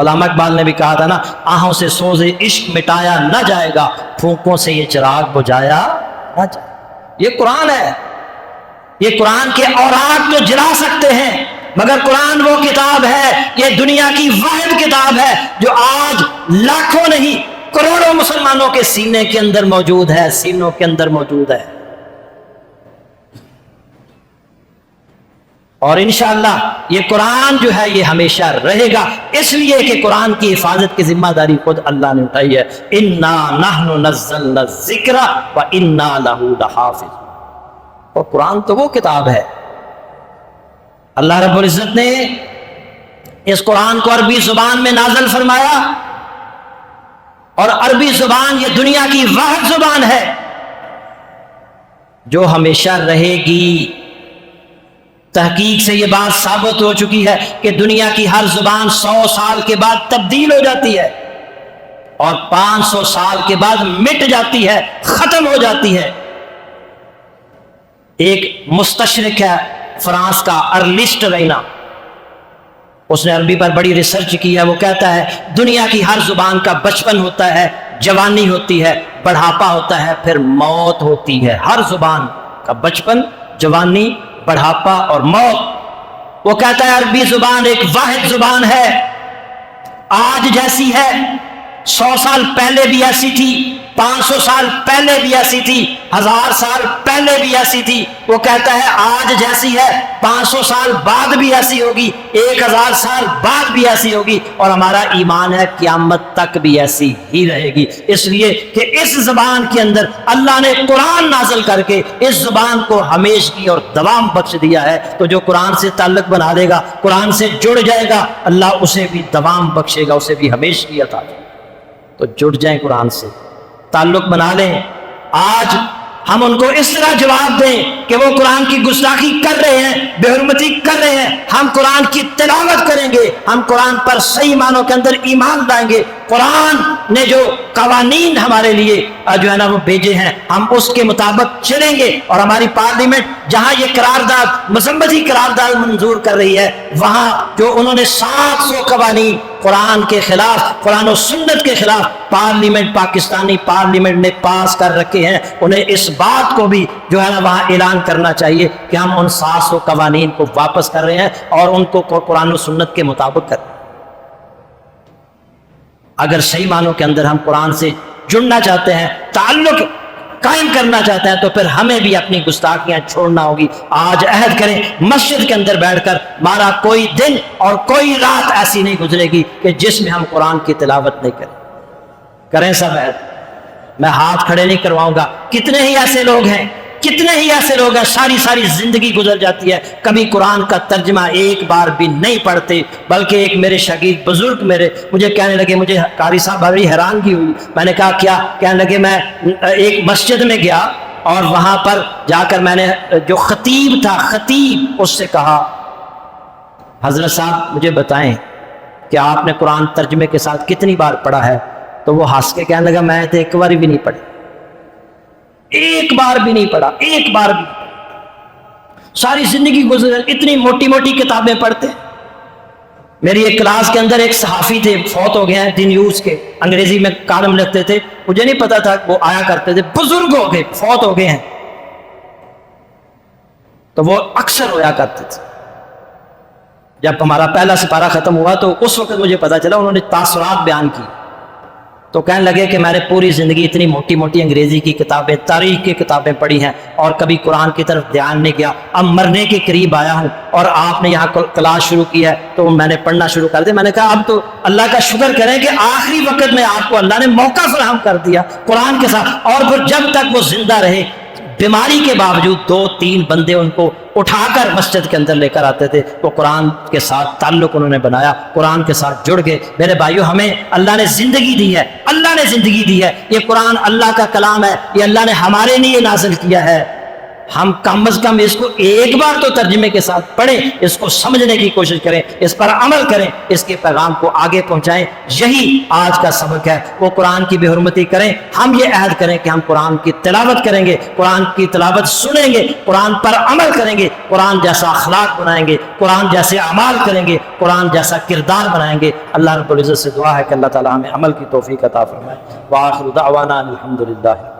علامہ اقبال نے بھی کہا تھا نا، آہوں سے سوز عشق مٹایا نہ جائے گا، پھونکوں سے یہ چراغ بجھایا نہ جائے۔ یہ قرآن ہے، یہ قرآن کے اوراق تو جلا سکتے ہیں، مگر قرآن وہ کتاب ہے، یہ دنیا کی واحد کتاب ہے جو آج لاکھوں نہیں کروڑوں مسلمانوں کے سینے کے اندر موجود ہے، سینوں کے اندر موجود ہے۔ اور انشاءاللہ یہ قرآن جو ہے یہ ہمیشہ رہے گا، اس لیے کہ قرآن کی حفاظت کی ذمہ داری خود اللہ نے اٹھائی ہے۔ اِنَّا نَحْنُ نَزَّلْنَا الذِّكْرَ وَإِنَّا لَهُ لَحَافِظُونَ۔ اور قرآن تو وہ کتاب ہے، اللہ رب العزت نے اس قرآن کو عربی زبان میں نازل فرمایا، اور عربی زبان یہ دنیا کی واحد زبان ہے جو ہمیشہ رہے گی۔ تحقیق سے یہ بات ثابت ہو چکی ہے کہ دنیا کی ہر زبان 100 سال کے بعد تبدیل ہو جاتی ہے اور 500 سال کے بعد مٹ جاتی ہے، ختم ہو جاتی ہے۔ ایک مستشرق ہے فرانس کا، ارنسٹ رینا، اس نے عربی پر بڑی ریسرچ کی ہے۔ وہ کہتا ہے دنیا کی ہر زبان کا بچپن ہوتا ہے، جوانی ہوتی ہے، بڑھاپا ہوتا ہے، پھر موت ہوتی ہے۔ ہر زبان کا بچپن، جوانی، بڑھاپا اور موت۔ وہ کہتا ہے عربی زبان ایک واحد زبان ہے، آج جیسی ہے 100 سال پہلے بھی ایسی تھی، 500 سال پہلے بھی ایسی تھی، 1000 سال پہلے بھی ایسی تھی۔ وہ کہتا ہے آج جیسی ہے 500 سال بعد بھی ایسی ہوگی، 1000 سال بعد بھی ایسی ہوگی، اور ہمارا ایمان ہے قیامت تک بھی ایسی ہی رہے گی، اس لیے کہ اس زبان کے اندر اللہ نے قرآن نازل کر کے اس زبان کو ہمیشگی اور دوام بخش دیا ہے۔ تو جو قرآن سے تعلق بنا لے گا، قرآن سے جڑ جائے گا، اللہ اسے بھی دوام بخشے گا، اسے بھی ہمیشگی عطا کرے گا۔ تو جڑ جائیں قرآن سے، تعلق بنا لیں۔ آج ہم ان کو اس طرح جواب دیں کہ وہ قرآن کی گستاخی کر رہے ہیں، بے حرمتی کر رہے ہیں، ہم قرآن کی تلاوت کریں گے، ہم قرآن پر صحیح معنوں کے اندر ایمان لائیں گے۔ قرآن نے جو قوانین ہمارے لیے جو ہے نا وہ بھیجے ہیں، ہم اس کے مطابق چلیں گے، اور ہماری پارلیمنٹ جہاں یہ قرارداد، مذمتی قرارداد منظور کر رہی ہے، وہاں جو انہوں نے 700 قوانین قرآن کے خلاف، قرآن و سنت کے خلاف پارلیمنٹ، پاکستانی پارلیمنٹ نے پاس کر رکھے ہیں، انہیں اس بات کو بھی جو ہے نا وہاں اعلان کرنا چاہیے کہ ہم ان 700 قوانین کو واپس کر رہے ہیں اور ان کو قرآن و سنت کے مطابق کر رہے ہیں۔ اگر صحیح معنوں کے اندر ہم قرآن سے جڑنا چاہتے ہیں، تعلق قائم کرنا چاہتے ہیں، تو پھر ہمیں بھی اپنی گستاخیاں چھوڑنا ہوگی۔ آج عہد کریں مسجد کے اندر بیٹھ کر ہمارا کوئی دن اور کوئی رات ایسی نہیں گزرے گی کہ جس میں ہم قرآن کی تلاوت نہیں کریں سب عہد۔ میں ہاتھ کھڑے نہیں کرواؤں گا۔ کتنے ہی ایسے لوگ ہیں، کتنے ہی ایسے لوگ ہیں، ساری زندگی گزر جاتی ہے، کبھی قرآن کا ترجمہ ایک بار بھی نہیں پڑھتے۔ بلکہ ایک میرے شاگرد بزرگ مجھے کہنے لگے، مجھے قاری صاحب بڑی حیرانگی ہوئی۔ میں نے کہا کیا؟ کہنے لگے میں ایک مسجد میں گیا اور وہاں پر جا کر میں نے جو خطیب تھا، خطیب، اس سے کہا حضرت صاحب مجھے بتائیں کہ آپ نے قرآن ترجمے کے ساتھ کتنی بار پڑھا ہے؟ تو وہ ہنس کے کہنے لگا میں تو ایک بار بھی نہیں پڑھی، ایک بار بھی نہیں پڑھا، ایک بار بھی۔ ساری زندگی گزر، اتنی موٹی موٹی کتابیں پڑھتے ہیں۔ میری ایک کلاس کے اندر ایک صحافی تھے، فوت ہو گئے ہیں، دی نیوز کے، انگریزی میں کالم لکھتے تھے، مجھے نہیں پتا تھا وہ آیا کرتے تھے، بزرگ ہو گئے، فوت ہو گئے ہیں، تو وہ اکثر رویا کرتے تھے۔ جب ہمارا پہلا سپارہ ختم ہوا تو اس وقت مجھے پتا چلا، انہوں نے تاثرات بیان کی، تو کہنے لگے کہ میں نے پوری زندگی اتنی موٹی موٹی انگریزی کی کتابیں، تاریخ کی کتابیں پڑھی ہیں اور کبھی قرآن کی طرف دھیان نہیں کیا۔ اب مرنے کے قریب آیا ہوں اور آپ نے یہاں کلاس شروع کی ہے تو میں نے پڑھنا شروع کر دیا۔ میں نے کہا اب تو اللہ کا شکر کریں کہ آخری وقت میں آپ کو اللہ نے موقع فراہم کر دیا قرآن کے ساتھ، اور پھر جب تک وہ زندہ رہے، بیماری کے باوجود 2-3 بندے ان کو اٹھا کر مسجد کے اندر لے کر آتے تھے، وہ قرآن کے ساتھ تعلق انہوں نے بنایا، قرآن کے ساتھ جڑ گئے۔ میرے بھائیو، ہمیں اللہ نے زندگی دی ہے، اللہ نے زندگی دی ہے، یہ قرآن اللہ کا کلام ہے، یہ اللہ نے ہمارے لیے نازل کیا ہے، ہم کم از کم اس کو ایک بار تو ترجمے کے ساتھ پڑھیں، اس کو سمجھنے کی کوشش کریں، اس پر عمل کریں، اس کے پیغام کو آگے پہنچائیں۔ یہی آج کا سبق ہے۔ وہ قرآن کی بے حرمتی کریں، ہم یہ عہد کریں کہ ہم قرآن کی تلاوت کریں گے، قرآن کی تلاوت سنیں گے، قرآن پر عمل کریں گے، قرآن جیسا اخلاق بنائیں گے، قرآن جیسے اعمال کریں گے، قرآن جیسا کردار بنائیں گے۔ اللہ رب العزت سے دعا ہے کہ اللہ تعالی ہمیں عمل کی توفیق عطا فرمائے۔ وآخر دعوانا الحمدللہ۔